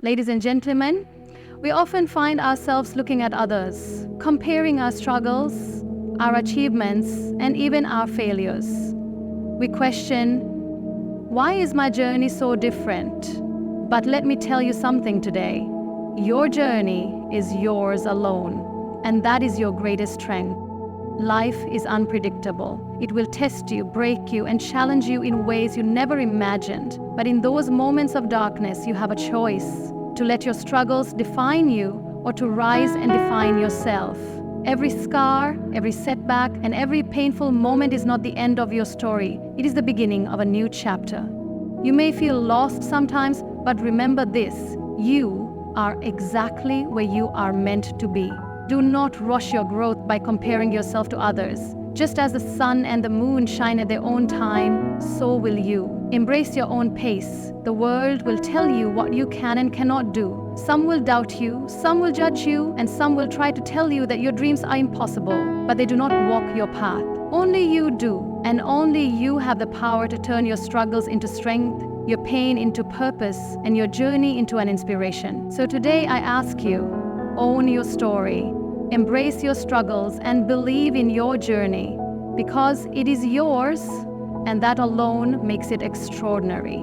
Ladies and gentlemen, we often find ourselves looking at others, comparing our struggles, our achievements, and even our failures. We question, why is my journey so different? But let me tell you something today. Your journey is yours alone, and that is your greatest strength. Life is unpredictable. It will test you, break you, and challenge you in ways you never imagined. But in those moments of darkness, you have a choice to let your struggles define you or to rise and define yourself. Every scar, every setback, and every painful moment is not the end of your story. It is the beginning of a new chapter. You may feel lost sometimes, but remember this: you are exactly where you are meant to be. Do not rush your growth by comparing yourself to others. Just as the sun and the moon shine at their own time, so will you. Embrace your own pace. The world will tell you what you can and cannot do. Some will doubt you, some will judge you, and some will try to tell you that your dreams are impossible, but they do not walk your path. Only you do, and only you have the power to turn your struggles into strength, your pain into purpose, and your journey into an inspiration. So today I ask you, own your story, embrace your struggles, and believe in your journey, because it is yours, and that alone makes it extraordinary.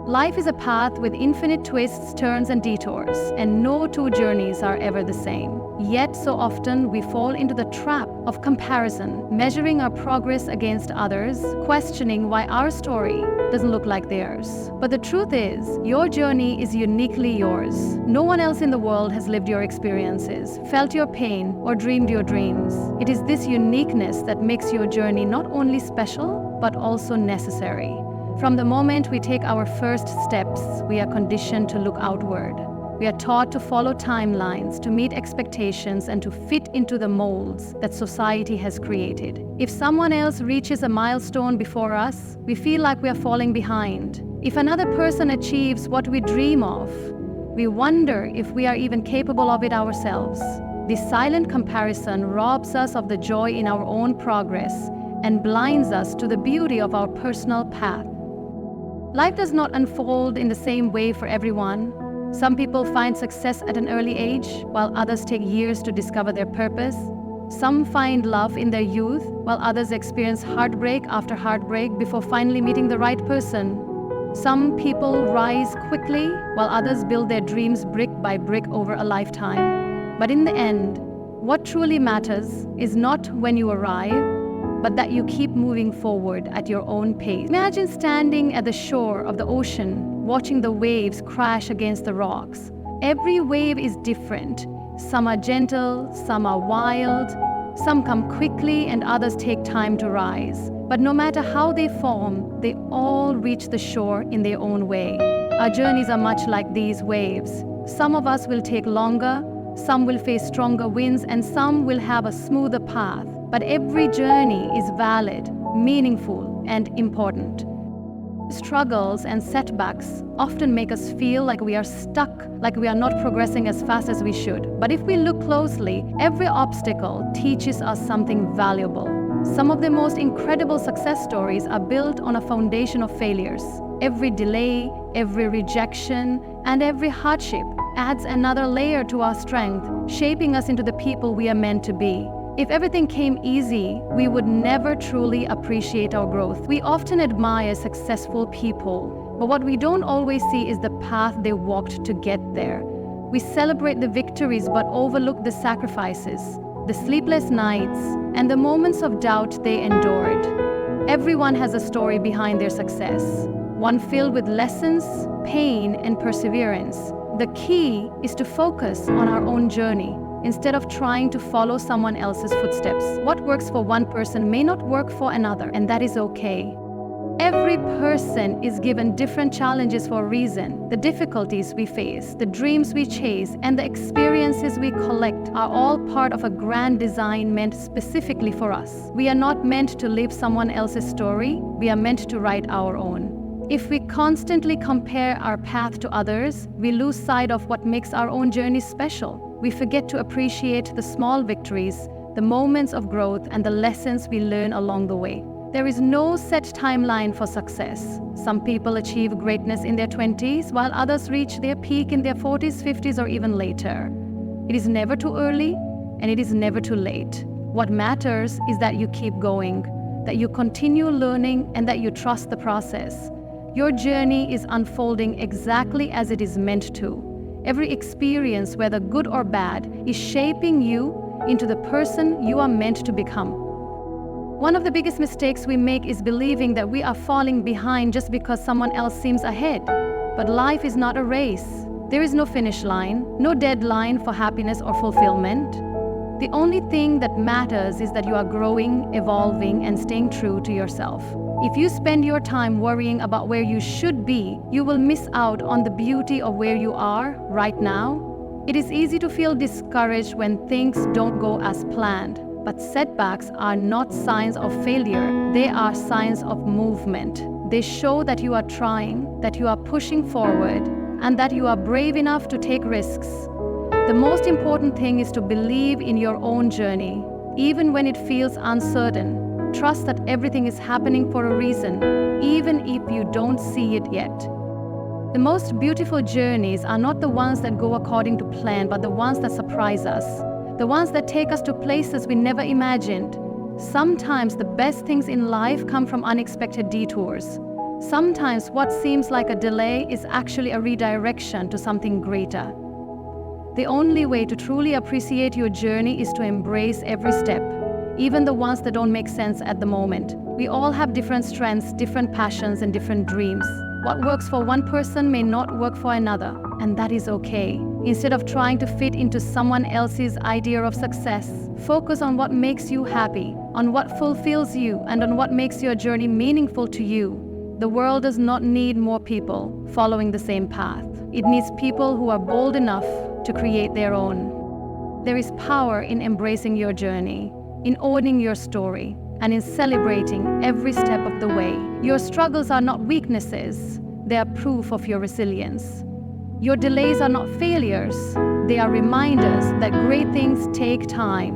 Life is a path with infinite twists, turns, and detours, and no two journeys are ever the same. Yet so often we fall into the trap of comparison, measuring our progress against others, questioning why our story doesn't look like theirs. But the truth is, your journey is uniquely yours. No one else in the world has lived your experiences, felt your pain, or dreamed your dreams. It is this uniqueness that makes your journey not only special, but also necessary. From the moment we take our first steps, we are conditioned to look outward. We are taught to follow timelines, to meet expectations, and to fit into the molds that society has created. If someone else reaches a milestone before us, we feel like we are falling behind. If another person achieves what we dream of, we wonder if we are even capable of it ourselves. This silent comparison robs us of the joy in our own progress and blinds us to the beauty of our personal path. Life does not unfold in the same way for everyone. Some people find success at an early age, while others take years to discover their purpose. Some find love in their youth, while others experience heartbreak after heartbreak before finally meeting the right person. Some people rise quickly, while others build their dreams brick by brick over a lifetime. But in the end, what truly matters is not when you arrive, but that you keep moving forward at your own pace. Imagine standing at the shore of the ocean, watching the waves crash against the rocks. Every wave is different. Some are gentle, some are wild, some come quickly, and others take time to rise. But no matter how they form, they all reach the shore in their own way. Our journeys are much like these waves. Some of us will take longer, some will face stronger winds, and some will have a smoother path. But every journey is valid, meaningful, and important. Struggles and setbacks often make us feel like we are stuck, like we are not progressing as fast as we should. But if we look closely, every obstacle teaches us something valuable. Some of the most incredible success stories are built on a foundation of failures. Every delay, every rejection, and every hardship adds another layer to our strength, shaping us into the people we are meant to be. If everything came easy, we would never truly appreciate our growth. We often admire successful people, but what we don't always see is the path they walked to get there. We celebrate the victories but overlook the sacrifices, the sleepless nights, and the moments of doubt they endured. Everyone has a story behind their success, one filled with lessons, pain, and perseverance. The key is to focus on our own journey, instead of trying to follow someone else's footsteps. What works for one person may not work for another, and that is okay. Every person is given different challenges for a reason. The difficulties we face, the dreams we chase, and the experiences we collect are all part of a grand design meant specifically for us. We are not meant to live someone else's story, we are meant to write our own. If we constantly compare our path to others, we lose sight of what makes our own journey special. We forget to appreciate the small victories, the moments of growth, and the lessons we learn along the way. There is no set timeline for success. Some people achieve greatness in their 20s, while others reach their peak in their 40s, 50s, or even later. It is never too early, and it is never too late. What matters is that you keep going, that you continue learning, and that you trust the process. Your journey is unfolding exactly as it is meant to. Every experience, whether good or bad, is shaping you into the person you are meant to become. One of the biggest mistakes we make is believing that we are falling behind just because someone else seems ahead. But life is not a race. There is no finish line, no deadline for happiness or fulfillment. The only thing that matters is that you are growing, evolving, and staying true to yourself. If you spend your time worrying about where you should be, you will miss out on the beauty of where you are right now. It is easy to feel discouraged when things don't go as planned. But setbacks are not signs of failure, they are signs of movement. They show that you are trying, that you are pushing forward, and that you are brave enough to take risks. The most important thing is to believe in your own journey. Even when it feels uncertain, trust that everything is happening for a reason, even if you don't see it yet. The most beautiful journeys are not the ones that go according to plan, but the ones that surprise us. The ones that take us to places we never imagined. Sometimes the best things in life come from unexpected detours. Sometimes what seems like a delay is actually a redirection to something greater. The only way to truly appreciate your journey is to embrace every step, even the ones that don't make sense at the moment. We all have different strengths, different passions, and different dreams. What works for one person may not work for another, and that is okay. Instead of trying to fit into someone else's idea of success, focus on what makes you happy, on what fulfills you, and on what makes your journey meaningful to you. The world does not need more people following the same path. It needs people who are bold enough to create their own. There is power in embracing your journey, in owning your story, and in celebrating every step of the way. Your struggles are not weaknesses, they are proof of your resilience. Your delays are not failures, they are reminders that great things take time.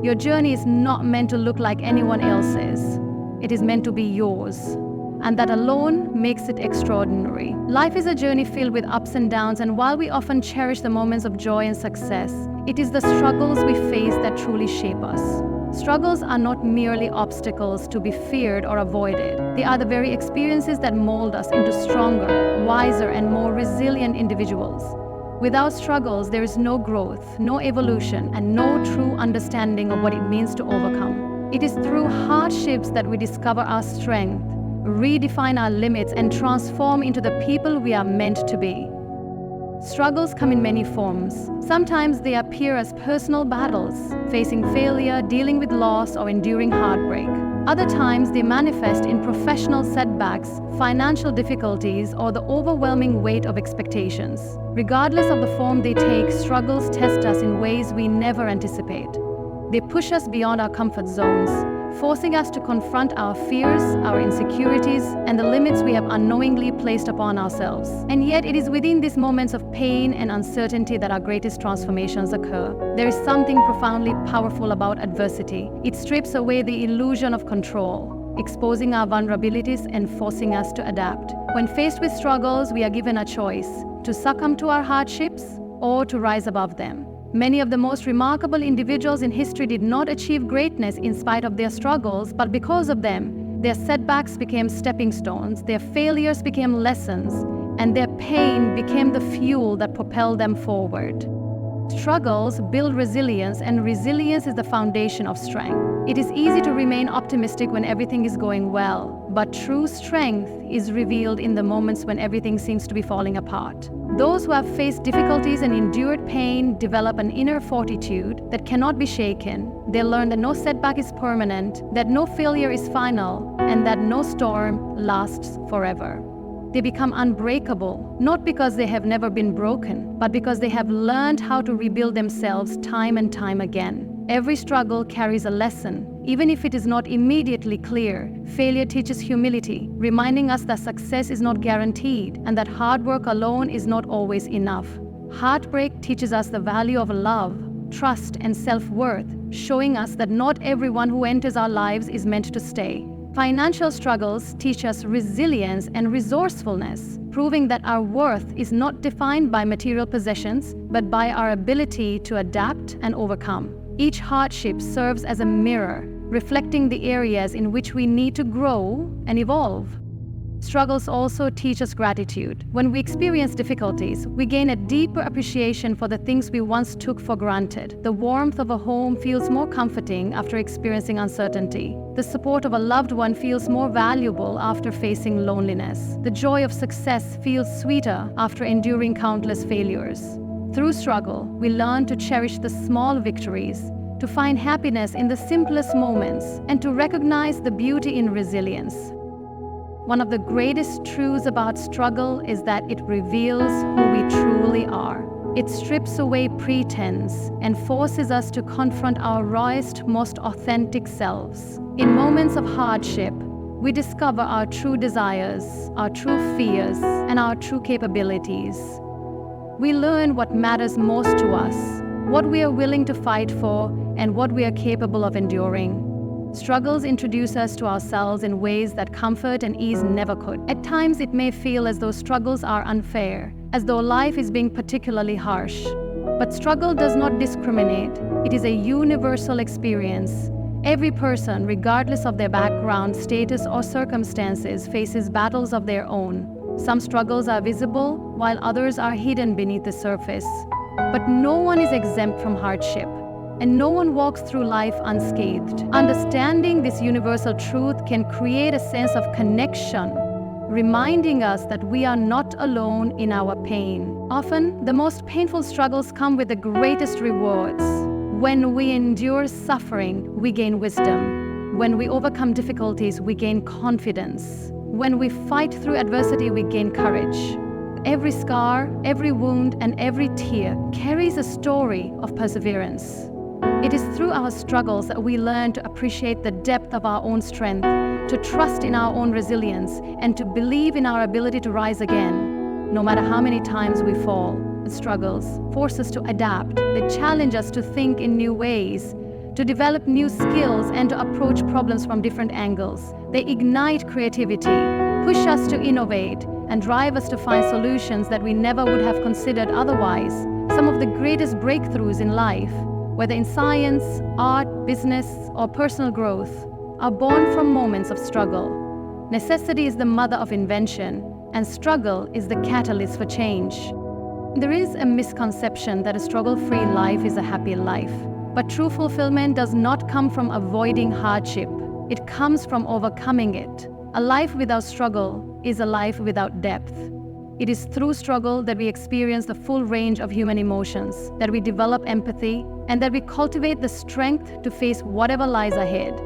Your journey is not meant to look like anyone else's, it is meant to be yours. And that alone makes it extraordinary. Life is a journey filled with ups and downs, and while we often cherish the moments of joy and success, it is the struggles we face that truly shape us. Struggles are not merely obstacles to be feared or avoided. They are the very experiences that mold us into stronger, wiser, and more resilient individuals. Without struggles, there is no growth, no evolution, and no true understanding of what it means to overcome. It is through hardships that we discover our strength, redefine our limits, and transform into the people we are meant to be. Struggles come in many forms. Sometimes they appear as personal battles, facing failure, dealing with loss, or enduring heartbreak. Other times they manifest in professional setbacks, financial difficulties, or the overwhelming weight of expectations. Regardless of the form they take, struggles test us in ways we never anticipate. They push us beyond our comfort zones, forcing us to confront our fears, our insecurities, and the limits we have unknowingly placed upon ourselves. And yet it is within these moments of pain and uncertainty that our greatest transformations occur. There is something profoundly powerful about adversity. It strips away the illusion of control, exposing our vulnerabilities and forcing us to adapt. When faced with struggles, we are given a choice: to succumb to our hardships or to rise above them. Many of the most remarkable individuals in history did not achieve greatness in spite of their struggles, but because of them. Their setbacks became stepping stones, their failures became lessons, and their pain became the fuel that propelled them forward. Struggles build resilience, and resilience is the foundation of strength. It is easy to remain optimistic when everything is going well, but true strength is revealed in the moments when everything seems to be falling apart. Those who have faced difficulties and endured pain develop an inner fortitude that cannot be shaken. They learn that no setback is permanent, that no failure is final, and that no storm lasts forever. They become unbreakable, not because they have never been broken, but because they have learned how to rebuild themselves time and time again. Every struggle carries a lesson. Even if it is not immediately clear, failure teaches humility, reminding us that success is not guaranteed and that hard work alone is not always enough. Heartbreak teaches us the value of love, trust, and self-worth, showing us that not everyone who enters our lives is meant to stay. Financial struggles teach us resilience and resourcefulness, proving that our worth is not defined by material possessions, but by our ability to adapt and overcome. Each hardship serves as a mirror, reflecting the areas in which we need to grow and evolve. Struggles also teach us gratitude. When we experience difficulties, we gain a deeper appreciation for the things we once took for granted. The warmth of a home feels more comforting after experiencing uncertainty. The support of a loved one feels more valuable after facing loneliness. The joy of success feels sweeter after enduring countless failures. Through struggle, we learn to cherish the small victories, to find happiness in the simplest moments, and to recognize the beauty in resilience. One of the greatest truths about struggle is that it reveals who we truly are. It strips away pretense and forces us to confront our rawest, most authentic selves. In moments of hardship, we discover our true desires, our true fears, and our true capabilities. We learn what matters most to us, what we are willing to fight for, and what we are capable of enduring. Struggles introduce us to ourselves in ways that comfort and ease never could. At times, it may feel as though struggles are unfair, as though life is being particularly harsh. But struggle does not discriminate. It is a universal experience. Every person, regardless of their background, status, or circumstances, faces battles of their own. Some struggles are visible, while others are hidden beneath the surface. But no one is exempt from hardship, and no one walks through life unscathed. Understanding this universal truth can create a sense of connection, reminding us that we are not alone in our pain. Often, the most painful struggles come with the greatest rewards. When we endure suffering, we gain wisdom. When we overcome difficulties, we gain confidence. When we fight through adversity, we gain courage. Every scar, every wound, and every tear carries a story of perseverance. It is through our struggles that we learn to appreciate the depth of our own strength, to trust in our own resilience, and to believe in our ability to rise again. No matter how many times we fall, the struggles force us to adapt. They challenge us to think in new ways, to develop new skills, and to approach problems from different angles. They ignite creativity, push us to innovate, and drive us to find solutions that we never would have considered otherwise. Some of the greatest breakthroughs in life, whether in science, art, business, or personal growth, are born from moments of struggle. Necessity is the mother of invention, and struggle is the catalyst for change. There is a misconception that a struggle-free life is a happy life. But true fulfillment does not come from avoiding hardship. It comes from overcoming it. A life without struggle is a life without depth. It is through struggle that we experience the full range of human emotions, that we develop empathy, and that we cultivate the strength to face whatever lies ahead.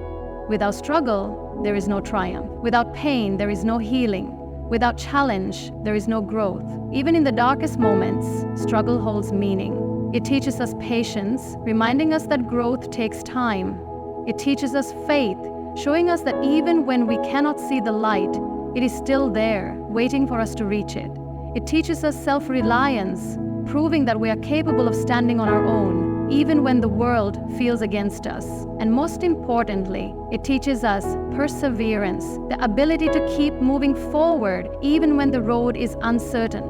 Without struggle, there is no triumph. Without pain, there is no healing. Without challenge, there is no growth. Even in the darkest moments, struggle holds meaning. It teaches us patience, reminding us that growth takes time. It teaches us faith, showing us that even when we cannot see the light, it is still there, waiting for us to reach it. It teaches us self-reliance, proving that we are capable of standing on our own, even when the world feels against us. And most importantly, it teaches us perseverance, the ability to keep moving forward even when the road is uncertain.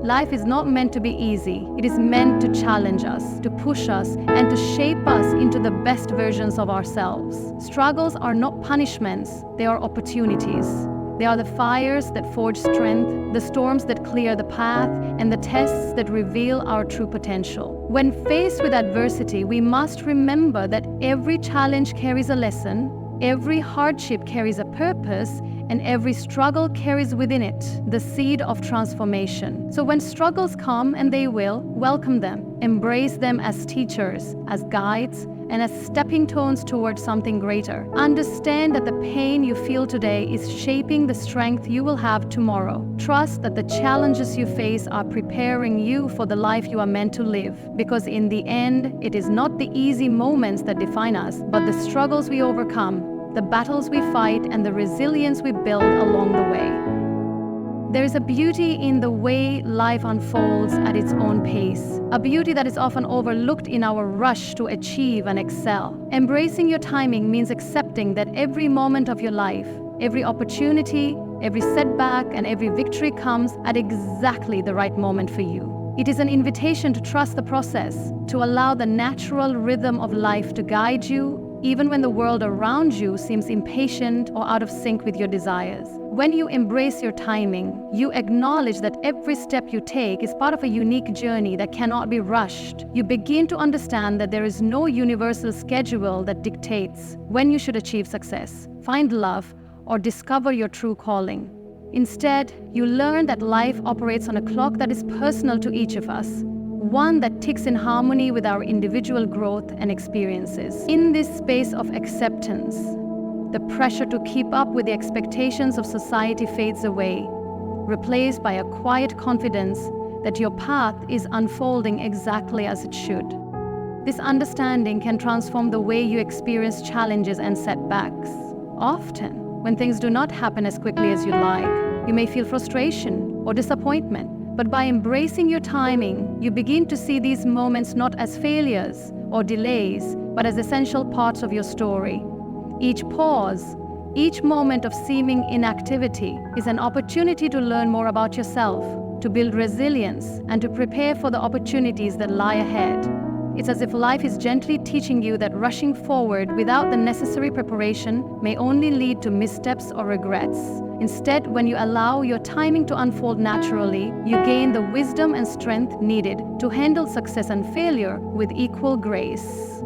Life is not meant to be easy. It is meant to challenge us, to push us, and to shape us into the best versions of ourselves. Struggles are not punishments, they are opportunities. They are the fires that forge strength, the storms that clear the path, and the tests that reveal our true potential. When faced with adversity, we must remember that every challenge carries a lesson, every hardship carries a purpose, and every struggle carries within it the seed of transformation. So when struggles come, and they will, welcome them, embrace them as teachers, as guides, and as stepping stones towards something greater. Understand that the pain you feel today is shaping the strength you will have tomorrow. Trust that the challenges you face are preparing you for the life you are meant to live. Because in the end, it is not the easy moments that define us, but the struggles we overcome, the battles we fight, and the resilience we build along the way. There is a beauty in the way life unfolds at its own pace. a beauty that is often overlooked in our rush to achieve and excel. Embracing your timing means accepting that every moment of your life, every opportunity, every setback, and every victory comes at exactly the right moment for you. It is an invitation to trust the process, to allow the natural rhythm of life to guide you, even when the world around you seems impatient or out of sync with your desires. When you embrace your timing, you acknowledge that every step you take is part of a unique journey that cannot be rushed. You begin to understand that there is no universal schedule that dictates when you should achieve success, find love, or discover your true calling. Instead, you learn that life operates on a clock that is personal to each of us, one that ticks in harmony with our individual growth and experiences. In this space of acceptance, the pressure to keep up with the expectations of society fades away, replaced by a quiet confidence that your path is unfolding exactly as it should. This understanding can transform the way you experience challenges and setbacks. Often, when things do not happen as quickly as you'd like, you may feel frustration or disappointment. But by embracing your timing, you begin to see these moments not as failures or delays, but as essential parts of your story. Each pause, each moment of seeming inactivity is an opportunity to learn more about yourself, to build resilience, and to prepare for the opportunities that lie ahead. It's as if life is gently teaching you that rushing forward without the necessary preparation may only lead to missteps or regrets. Instead, when you allow your timing to unfold naturally, you gain the wisdom and strength needed to handle success and failure with equal grace.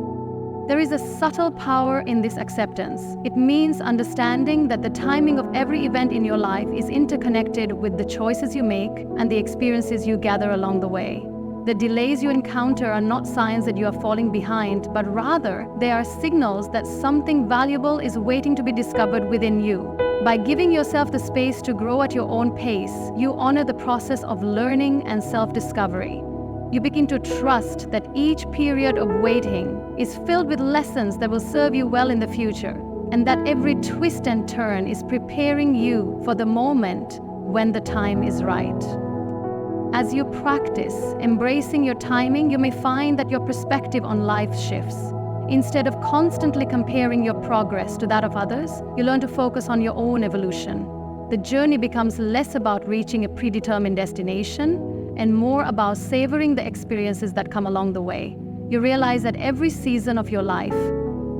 There is a subtle power in this acceptance. It means understanding that the timing of every event in your life is interconnected with the choices you make and the experiences you gather along the way. The delays you encounter are not signs that you are falling behind, but rather they are signals that something valuable is waiting to be discovered within you. By giving yourself the space to grow at your own pace, you honor the process of learning and self-discovery. You begin to trust that each period of waiting is filled with lessons that will serve you well in the future, and that every twist and turn is preparing you for the moment when the time is right. As you practice embracing your timing, you may find that your perspective on life shifts. Instead of constantly comparing your progress to that of others, you learn to focus on your own evolution. The journey becomes less about reaching a predetermined destination and more about savoring the experiences that come along the way. You realize that every season of your life,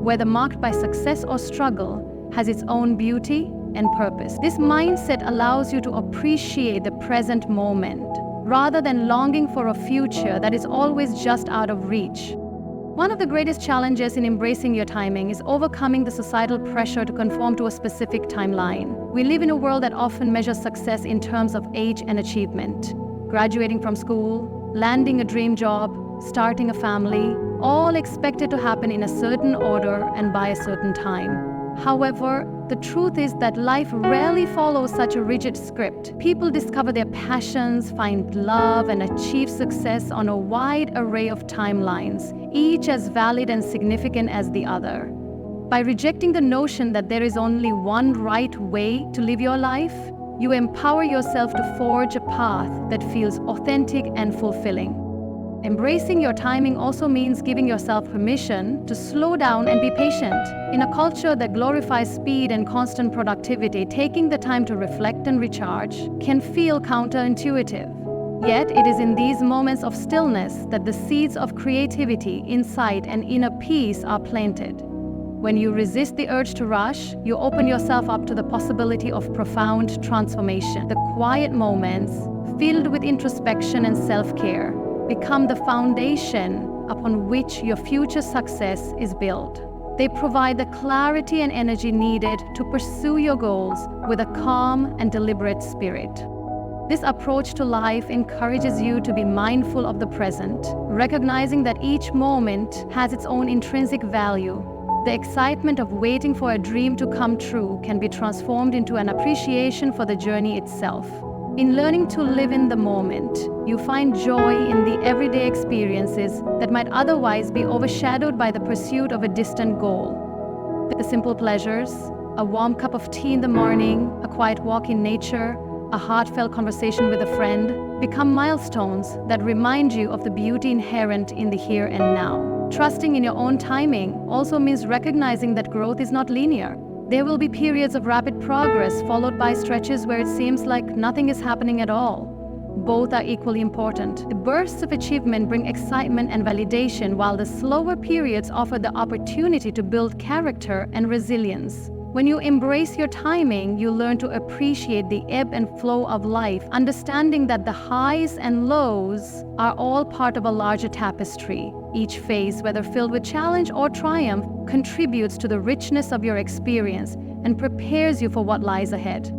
whether marked by success or struggle, has its own beauty and purpose. This mindset allows you to appreciate the present moment, rather than longing for a future that is always just out of reach. One of the greatest challenges in embracing your timing is overcoming the societal pressure to conform to a specific timeline. We live in a world that often measures success in terms of age and achievement. Graduating from school, landing a dream job, starting a family, all expected to happen in a certain order and by a certain time. However, the truth is that life rarely follows such a rigid script. People discover their passions, find love, and achieve success on a wide array of timelines, each as valid and significant as the other. By rejecting the notion that there is only one right way to live your life, you empower yourself to forge a path that feels authentic and fulfilling. Embracing your timing also means giving yourself permission to slow down and be patient. In a culture that glorifies speed and constant productivity, taking the time to reflect and recharge can feel counterintuitive. Yet, it is in these moments of stillness that the seeds of creativity, insight, and inner peace are planted. When you resist the urge to rush, you open yourself up to the possibility of profound transformation. The quiet moments, filled with introspection and self-care, become the foundation upon which your future success is built. They provide the clarity and energy needed to pursue your goals with a calm and deliberate spirit. This approach to life encourages you to be mindful of the present, recognizing that each moment has its own intrinsic value. The excitement of waiting for a dream to come true can be transformed into an appreciation for the journey itself. In learning to live in the moment, you find joy in the everyday experiences that might otherwise be overshadowed by the pursuit of a distant goal. The simple pleasures, a warm cup of tea in the morning, a quiet walk in nature, a heartfelt conversation with a friend become milestones that remind you of the beauty inherent in the here and now. Trusting in your own timing also means recognizing that growth is not linear. There will be periods of rapid progress followed by stretches where it seems like nothing is happening at all. Both are equally important. The bursts of achievement bring excitement and validation, while the slower periods offer the opportunity to build character and resilience. When you embrace your timing, you learn to appreciate the ebb and flow of life, understanding that the highs and lows are all part of a larger tapestry. Each phase, whether filled with challenge or triumph, contributes to the richness of your experience and prepares you for what lies ahead.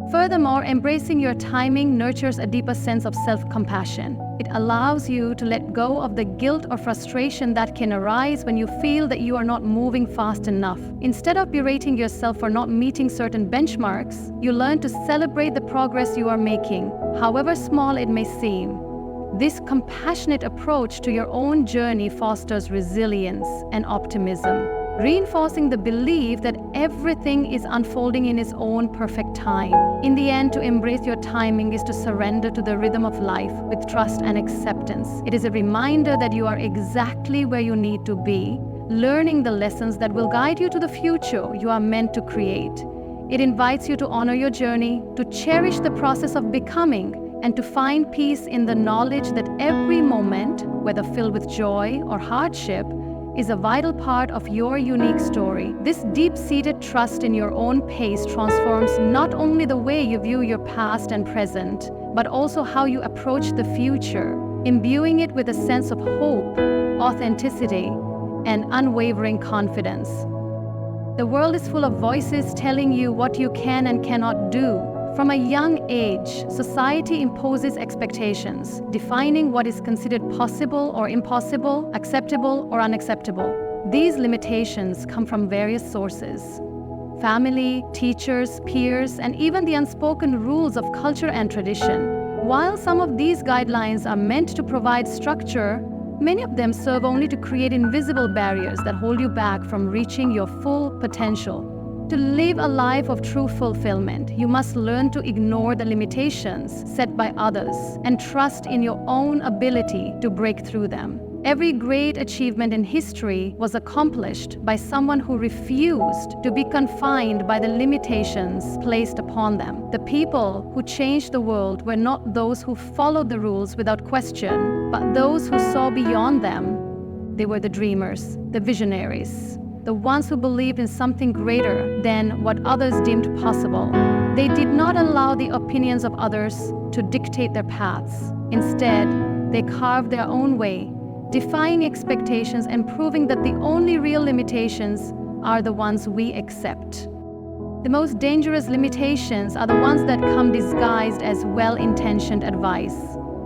Furthermore, embracing your timing nurtures a deeper sense of self-compassion. It allows you to let go of the guilt or frustration that can arise when you feel that you are not moving fast enough. Instead of berating yourself for not meeting certain benchmarks, you learn to celebrate the progress you are making, however small it may seem. This compassionate approach to your own journey fosters resilience and optimism, reinforcing the belief that everything is unfolding in its own perfect time. In the end, to embrace your timing is to surrender to the rhythm of life with trust and acceptance. It is a reminder that you are exactly where you need to be, learning the lessons that will guide you to the future you are meant to create. It invites you to honor your journey, to cherish the process of becoming, and to find peace in the knowledge that every moment, whether filled with joy or hardship, is a vital part of your unique story. This deep-seated trust in your own pace transforms not only the way you view your past and present, but also how you approach the future, imbuing it with a sense of hope, authenticity, and unwavering confidence. The world is full of voices telling you what you can and cannot do. From a young age, society imposes expectations, defining what is considered possible or impossible, acceptable or unacceptable. These limitations come from various sources: family, teachers, peers, and even the unspoken rules of culture and tradition. While some of these guidelines are meant to provide structure, many of them serve only to create invisible barriers that hold you back from reaching your full potential. To live a life of true fulfillment, you must learn to ignore the limitations set by others and trust in your own ability to break through them. Every great achievement in history was accomplished by someone who refused to be confined by the limitations placed upon them. The people who changed the world were not those who followed the rules without question, but those who saw beyond them. They were the dreamers, the visionaries, the ones who believed in something greater than what others deemed possible. They did not allow the opinions of others to dictate their paths. Instead, they carved their own way, defying expectations and proving that the only real limitations are the ones we accept. The most dangerous limitations are the ones that come disguised as well-intentioned advice.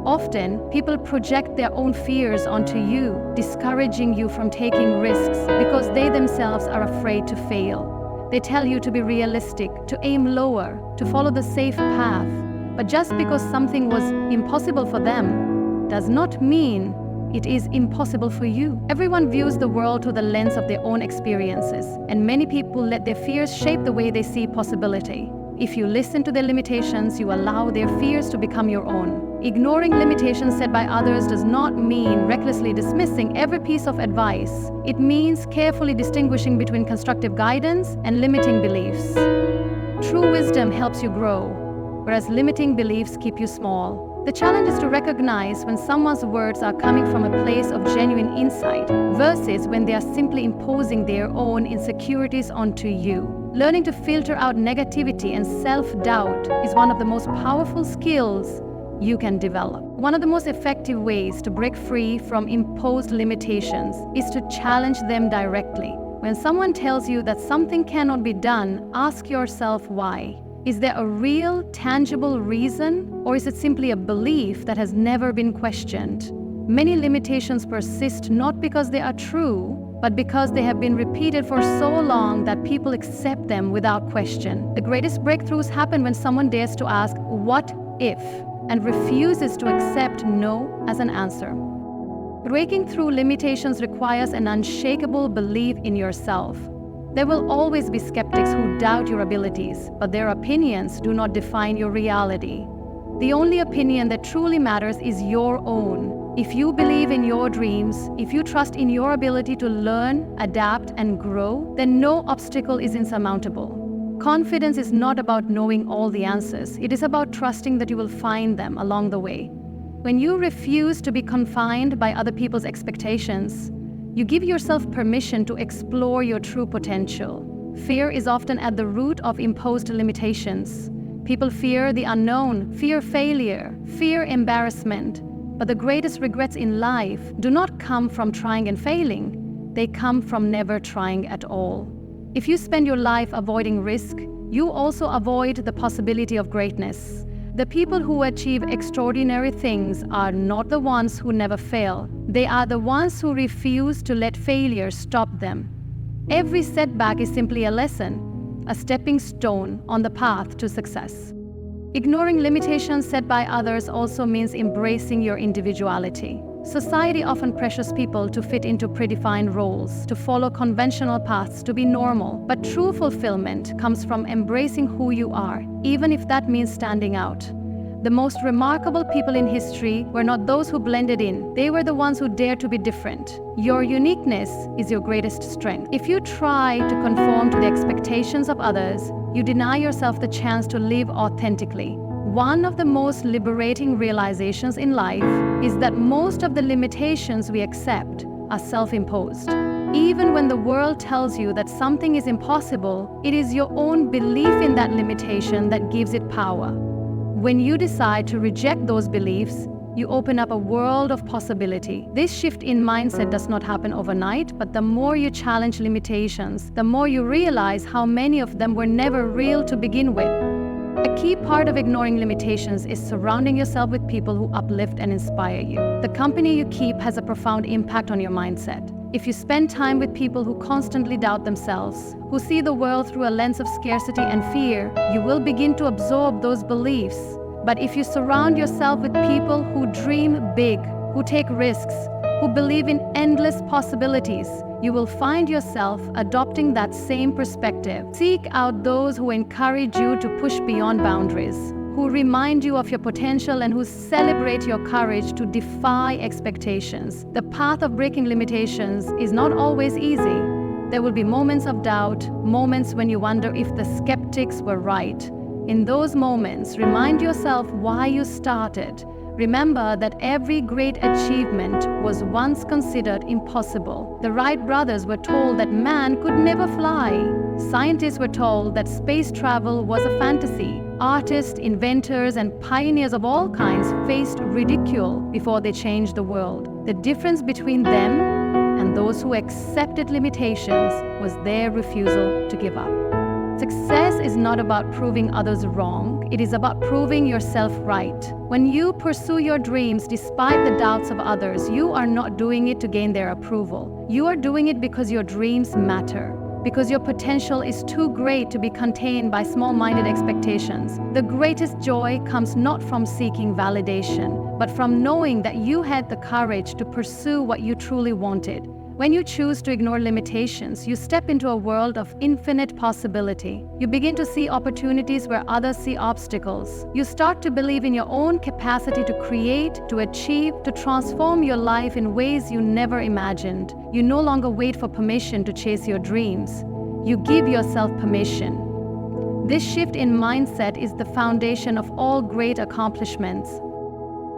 Often, people project their own fears onto you, discouraging you from taking risks because they themselves are afraid to fail. They tell you to be realistic, to aim lower, to follow the safe path. But just because something was impossible for them does not mean it is impossible for you. Everyone views the world through the lens of their own experiences, and many people let their fears shape the way they see possibility. If you listen to their limitations, you allow their fears to become your own. Ignoring limitations set by others does not mean recklessly dismissing every piece of advice. It means carefully distinguishing between constructive guidance and limiting beliefs. True wisdom helps you grow, whereas limiting beliefs keep you small. The challenge is to recognize when someone's words are coming from a place of genuine insight versus when they are simply imposing their own insecurities onto you. Learning to filter out negativity and self-doubt is one of the most powerful skills you can develop. One of the most effective ways to break free from imposed limitations is to challenge them directly. When someone tells you that something cannot be done, ask yourself why. Is there a real, tangible reason, or is it simply a belief that has never been questioned? Many limitations persist not because they are true, but because they have been repeated for so long that people accept them without question. The greatest breakthroughs happen when someone dares to ask, "What if?" and refuses to accept no as an answer. Breaking through limitations requires an unshakable belief in yourself. There will always be skeptics who doubt your abilities, but their opinions do not define your reality. The only opinion that truly matters is your own. If you believe in your dreams, if you trust in your ability to learn, adapt, and grow, then no obstacle is insurmountable. Confidence is not about knowing all the answers. It is about trusting that you will find them along the way. When you refuse to be confined by other people's expectations, you give yourself permission to explore your true potential. Fear is often at the root of imposed limitations. People fear the unknown, fear failure, fear embarrassment. But the greatest regrets in life do not come from trying and failing. They come from never trying at all. If you spend your life avoiding risk, you also avoid the possibility of greatness. The people who achieve extraordinary things are not the ones who never fail. They are the ones who refuse to let failure stop them. Every setback is simply a lesson, a stepping stone on the path to success. Ignoring limitations set by others also means embracing your individuality. Society often pressures people to fit into predefined roles, to follow conventional paths, to be normal. But true fulfillment comes from embracing who you are, even if that means standing out. The most remarkable people in history were not those who blended in. They were the ones who dared to be different. Your uniqueness is your greatest strength. If you try to conform to the expectations of others, you deny yourself the chance to live authentically. One of the most liberating realizations in life is that most of the limitations we accept are self-imposed. Even when the world tells you that something is impossible, it is your own belief in that limitation that gives it power. When you decide to reject those beliefs, you open up a world of possibility. This shift in mindset does not happen overnight, but the more you challenge limitations, the more you realize how many of them were never real to begin with. A key part of ignoring limitations is surrounding yourself with people who uplift and inspire you. The company you keep has a profound impact on your mindset. If you spend time with people who constantly doubt themselves, who see the world through a lens of scarcity and fear, you will begin to absorb those beliefs. But if you surround yourself with people who dream big, who take risks, who believe in endless possibilities, you will find yourself adopting that same perspective. Seek out those who encourage you to push beyond boundaries, who remind you of your potential and who celebrate your courage to defy expectations. The path of breaking limitations is not always easy. There will be moments of doubt, moments when you wonder if the skeptics were right. In those moments, remind yourself why you started. Remember that every great achievement was once considered impossible. The Wright brothers were told that man could never fly. Scientists were told that space travel was a fantasy. Artists, inventors, and pioneers of all kinds faced ridicule before they changed the world. The difference between them and those who accepted limitations was their refusal to give up. Success is not about proving others wrong. It is about proving yourself right. When you pursue your dreams despite the doubts of others, you are not doing it to gain their approval. You are doing it because your dreams matter, because your potential is too great to be contained by small-minded expectations. The greatest joy comes not from seeking validation, but from knowing that you had the courage to pursue what you truly wanted. When you choose to ignore limitations, you step into a world of infinite possibility. You begin to see opportunities where others see obstacles. You start to believe in your own capacity to create, to achieve, to transform your life in ways you never imagined. You no longer wait for permission to chase your dreams. You give yourself permission. This shift in mindset is the foundation of all great accomplishments.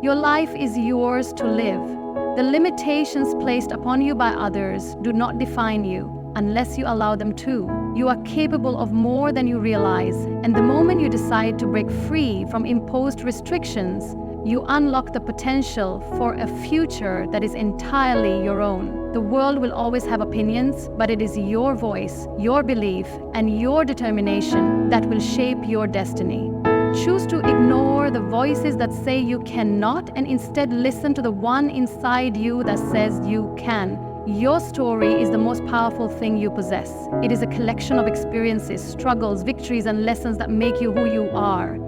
Your life is yours to live. The limitations placed upon you by others do not define you unless you allow them to. You are capable of more than you realize, and the moment you decide to break free from imposed restrictions, you unlock the potential for a future that is entirely your own. The world will always have opinions, but it is your voice, your belief, and your determination that will shape your destiny. Choose to ignore the voices that say you cannot and instead listen to the one inside you that says you can. Your story is the most powerful thing you possess. It is a collection of experiences, struggles, victories, and lessons that make you who you are.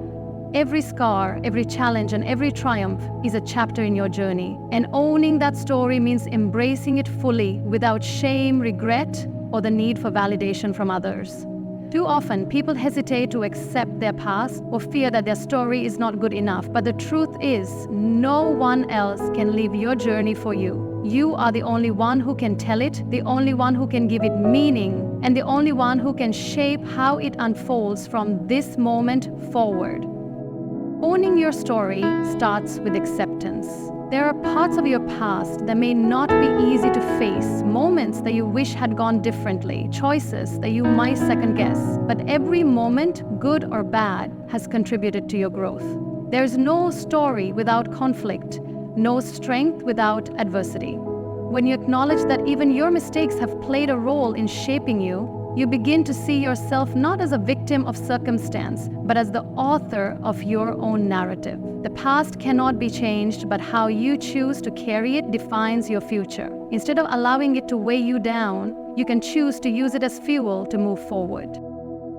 Every scar, every challenge, and every triumph is a chapter in your journey. And owning that story means embracing it fully without shame, regret, or the need for validation from others. Too often, people hesitate to accept their past or fear that their story is not good enough. But the truth is, no one else can live your journey for you. You are the only one who can tell it, the only one who can give it meaning, and the only one who can shape how it unfolds from this moment forward. Owning your story starts with acceptance. There are parts of your past that may not be easy to face, moments that you wish had gone differently, choices that you might second guess. But every moment, good or bad, has contributed to your growth. There's no story without conflict, no strength without adversity. When you acknowledge that even your mistakes have played a role in shaping you, you begin to see yourself not as a victim of circumstance, but as the author of your own narrative. The past cannot be changed, but how you choose to carry it defines your future. Instead of allowing it to weigh you down, you can choose to use it as fuel to move forward.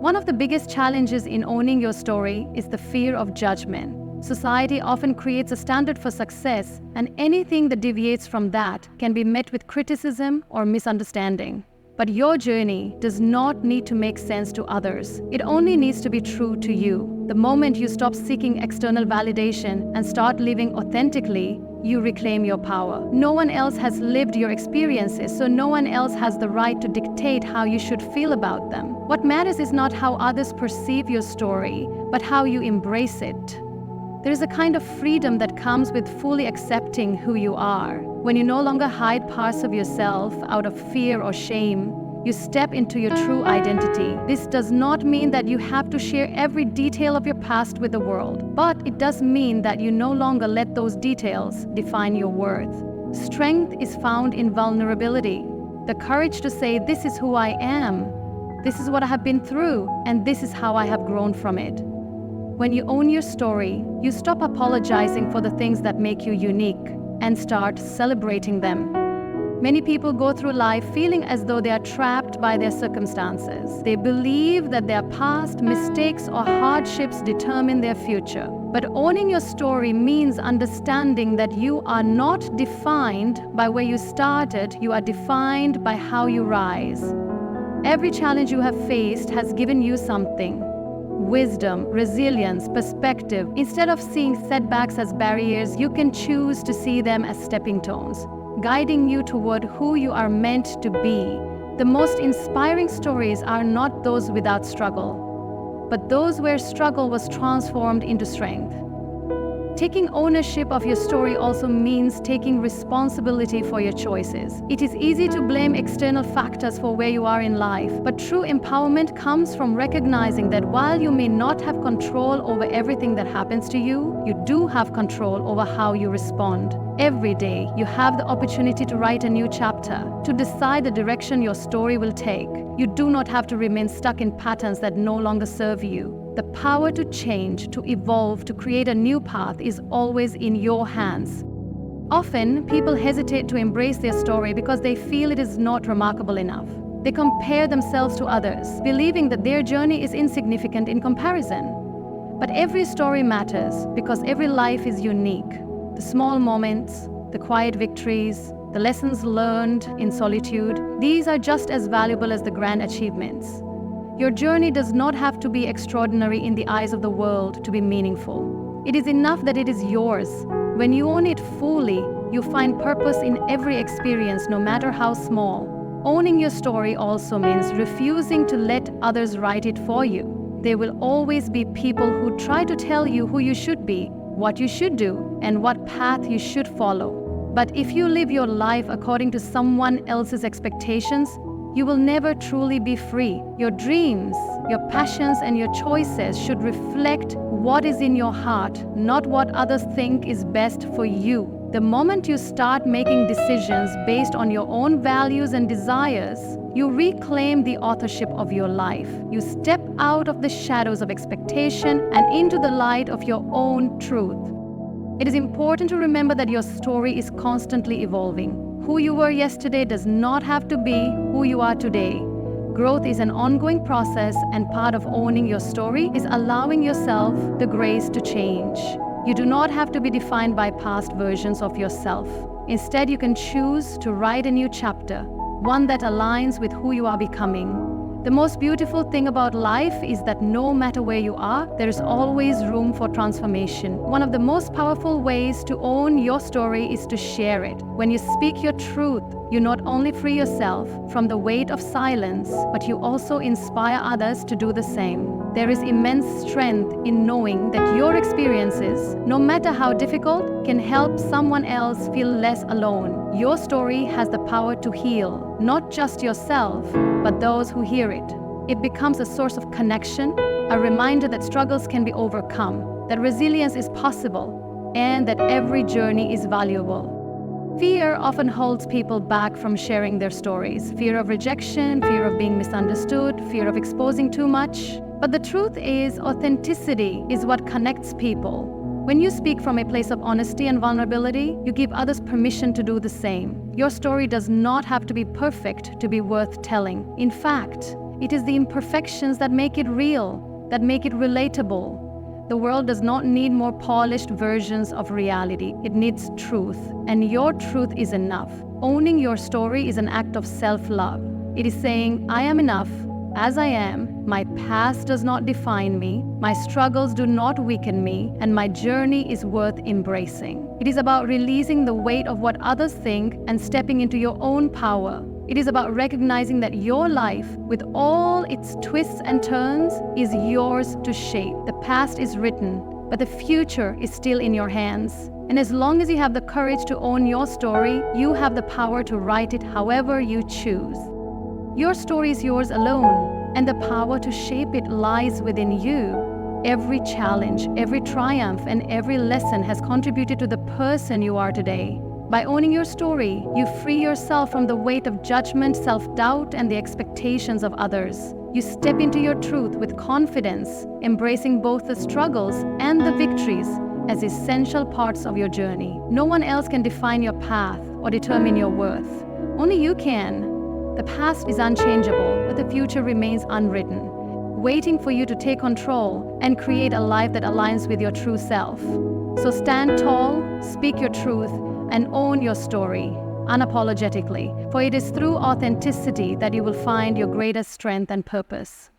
One of the biggest challenges in owning your story is the fear of judgment. Society often creates a standard for success, and anything that deviates from that can be met with criticism or misunderstanding. But your journey does not need to make sense to others. It only needs to be true to you. The moment you stop seeking external validation and start living authentically, you reclaim your power. No one else has lived your experiences, so no one else has the right to dictate how you should feel about them. What matters is not how others perceive your story, but how you embrace it. There is a kind of freedom that comes with fully accepting who you are. When you no longer hide parts of yourself out of fear or shame, you step into your true identity. This does not mean that you have to share every detail of your past with the world, but it does mean that you no longer let those details define your worth. Strength is found in vulnerability, the courage to say, "This is who I am, this is what I have been through, and this is how I have grown from it." When you own your story, you stop apologizing for the things that make you unique and start celebrating them. Many people go through life feeling as though they are trapped by their circumstances. They believe that their past mistakes or hardships determine their future. But owning your story means understanding that you are not defined by where you started, you are defined by how you rise. Every challenge you have faced has given you something. Wisdom, resilience, perspective. Instead of seeing setbacks as barriers, you can choose to see them as stepping stones, guiding you toward who you are meant to be. The most inspiring stories are not those without struggle, but those where struggle was transformed into strength. Taking ownership of your story also means taking responsibility for your choices. It is easy to blame external factors for where you are in life, but true empowerment comes from recognizing that while you may not have control over everything that happens to you, you do have control over how you respond. Every day, you have the opportunity to write a new chapter, to decide the direction your story will take. You do not have to remain stuck in patterns that no longer serve you. The power to change, to evolve, to create a new path is always in your hands. Often, people hesitate to embrace their story because they feel it is not remarkable enough. They compare themselves to others, believing that their journey is insignificant in comparison. But every story matters because every life is unique. The small moments, the quiet victories, the lessons learned in solitude, these are just as valuable as the grand achievements. Your journey does not have to be extraordinary in the eyes of the world to be meaningful. It is enough that it is yours. When you own it fully, you find purpose in every experience, no matter how small. Owning your story also means refusing to let others write it for you. There will always be people who try to tell you who you should be, what you should do, and what path you should follow. But if you live your life according to someone else's expectations, you will never truly be free. Your dreams, your passions, and your choices should reflect what is in your heart, not what others think is best for you. The moment you start making decisions based on your own values and desires, you reclaim the authorship of your life. You step out of the shadows of expectation and into the light of your own truth. It is important to remember that your story is constantly evolving. Who you were yesterday does not have to be who you are today. Growth is an ongoing process, and part of owning your story is allowing yourself the grace to change. You do not have to be defined by past versions of yourself. Instead, you can choose to write a new chapter, one that aligns with who you are becoming. The most beautiful thing about life is that no matter where you are, there is always room for transformation. One of the most powerful ways to own your story is to share it. When you speak your truth, you not only free yourself from the weight of silence, but you also inspire others to do the same. There is immense strength in knowing that your experiences, no matter how difficult, can help someone else feel less alone. Your story has the power to heal, not just yourself, but those who hear it. It becomes a source of connection, a reminder that struggles can be overcome, that resilience is possible, and that every journey is valuable. Fear often holds people back from sharing their stories. Fear of rejection, fear of being misunderstood, fear of exposing too much. But the truth is, authenticity is what connects people. When you speak from a place of honesty and vulnerability, you give others permission to do the same. Your story does not have to be perfect to be worth telling. In fact, it is the imperfections that make it real, that make it relatable. The world does not need more polished versions of reality. It needs truth, and your truth is enough. Owning your story is an act of self-love. It is saying, I am enough as I am, my past does not define me, my struggles do not weaken me, and my journey is worth embracing. It is about releasing the weight of what others think and stepping into your own power. It is about recognizing that your life, with all its twists and turns, is yours to shape. The past is written, but the future is still in your hands. And as long as you have the courage to own your story, you have the power to write it however you choose. Your story is yours alone, and the power to shape it lies within you. Every challenge, every triumph, and every lesson has contributed to the person you are today. By owning your story, you free yourself from the weight of judgment, self-doubt, and the expectations of others. You step into your truth with confidence, embracing both the struggles and the victories as essential parts of your journey. No one else can define your path or determine your worth. Only you can. The past is unchangeable, but the future remains unwritten, waiting for you to take control and create a life that aligns with your true self. So stand tall, speak your truth, and own your story unapologetically, for it is through authenticity that you will find your greatest strength and purpose.